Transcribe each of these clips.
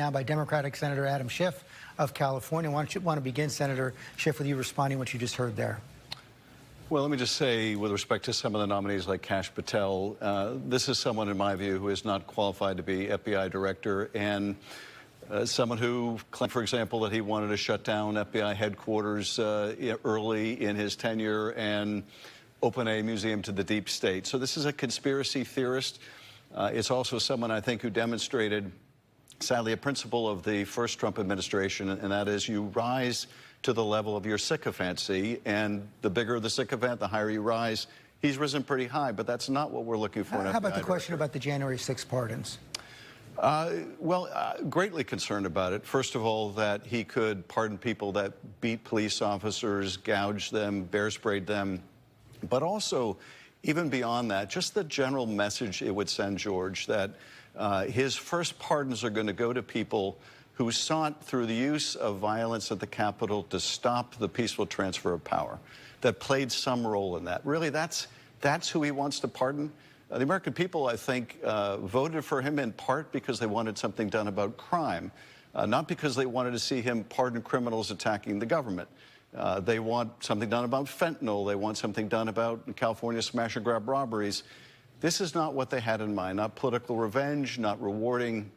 Now by Democratic Senator Adam Schiff of California. Want to begin, Senator Schiff, with you responding to what you just heard there? Well, let me just say, with respect to some of the nominees like Kash Patel, this is someone, in my view, who is not qualified to be FBI director, and someone who claimed, for example, that he wanted to shut down FBI headquarters early in his tenure and open a museum to the deep state. So this is a conspiracy theorist. It's also someone, I think, who demonstrated, sadly, a principle of the first Trump administration, and that is you rise to the level of your sycophancy, and the bigger the sycophant, the higher you rise. He's risen pretty high, but that's not what we're looking for. How about the question about the January 6th pardons? Greatly concerned about it. First of all, that he could pardon people that beat police officers, gouged them, bear sprayed them, but also, even beyond that, just the general message it would send, George, that his first pardons are going to go to people who sought, through the use of violence at the Capitol, to stop the peaceful transfer of power, that played some role in that. Really, that's who he wants to pardon. The American people, I think, voted for him in part because they wanted something done about crime, not because they wanted to see him pardon criminals attacking the government. They want something done about fentanyl. They want something done about California smash-and-grab robberies. This is not what they had in mind, not political revenge, not rewarding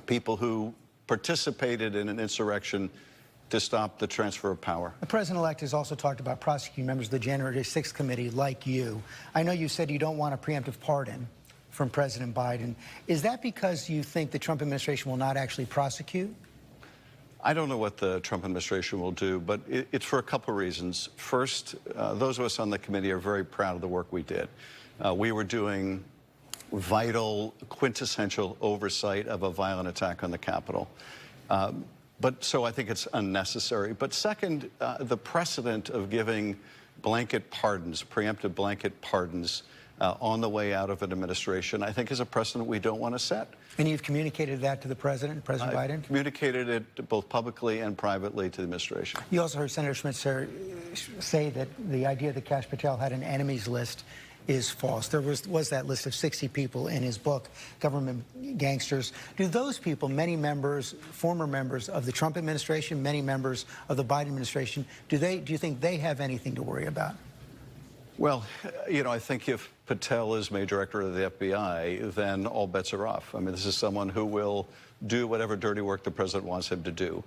people who participated in an insurrection to stop the transfer of power. The president-elect has also talked about prosecuting members of the January 6th committee like you. I know you said you don't want a preemptive pardon from President Biden. Is that because you think the Trump administration will not actually prosecute? I don't know what the Trump administration will do, but it's for a couple of reasons. First, those of us on the committee are very proud of the work we did. We were doing vital, quintessential oversight of a violent attack on the Capitol. So I think it's unnecessary. But second, the precedent of giving blanket pardons, preemptive blanket pardons, on the way out of an administration, I think is a precedent we don't want to set. And you've communicated that to the President Biden? Communicated it both publicly and privately to the administration. You also heard Senator Schmidt say that the idea that Kash Patel had an enemies list is false. There was that list of 60 people in his book, Government Gangsters. Do those people, many members, former members of the Trump administration, many members of the Biden administration, do you think they have anything to worry about? Well, you know, I think if Patel is made director of the FBI, then all bets are off. I mean, this is someone who will do whatever dirty work the president wants him to do.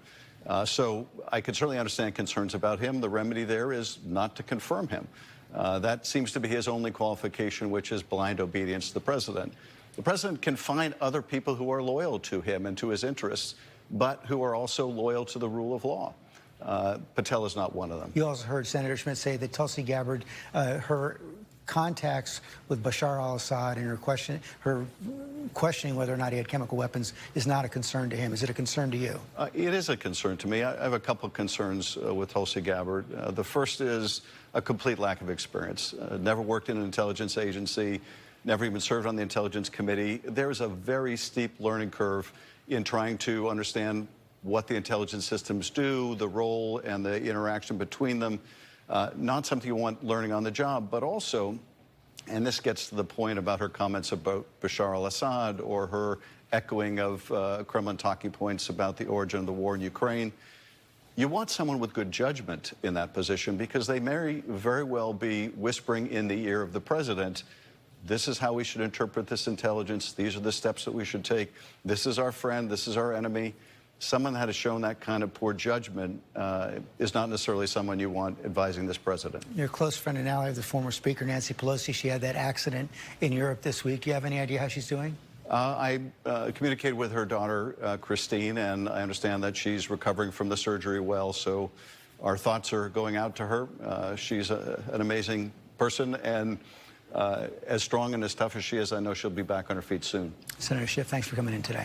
So I can certainly understand concerns about him. The remedy there is not to confirm him. That seems to be his only qualification, which is blind obedience to the president. The president can find other people who are loyal to him and to his interests, but who are also loyal to the rule of law. Patel is not one of them. You also heard Senator Schmidt say that Tulsi Gabbard, her contacts with Bashar al-Assad and her questioning whether or not he had chemical weapons is not a concern to him. Is it a concern to you? It is a concern to me. I have a couple of concerns with Tulsi Gabbard. The first is a complete lack of experience. Never worked in an intelligence agency, never even served on the Intelligence Committee. There is a very steep learning curve in trying to understand what the intelligence systems do, the role and the interaction between them. Not something you want learning on the job, but also, and this gets to the point about her comments about Bashar al-Assad or her echoing of Kremlin talking points about the origin of the war in Ukraine. You want someone with good judgment in that position because they may very well be whispering in the ear of the president, this is how we should interpret this intelligence, these are the steps that we should take, this is our friend, this is our enemy. Someone that has shown that kind of poor judgment is not necessarily someone you want advising this president. Your close friend and ally of the former Speaker, Nancy Pelosi, she had that accident in Europe this week. Do you have any idea how she's doing? I communicated with her daughter, Christine, and I understand that she's recovering from the surgery well, so our thoughts are going out to her. She's an amazing person, and as strong and as tough as she is, I know she'll be back on her feet soon. Senator Schiff, thanks for coming in today.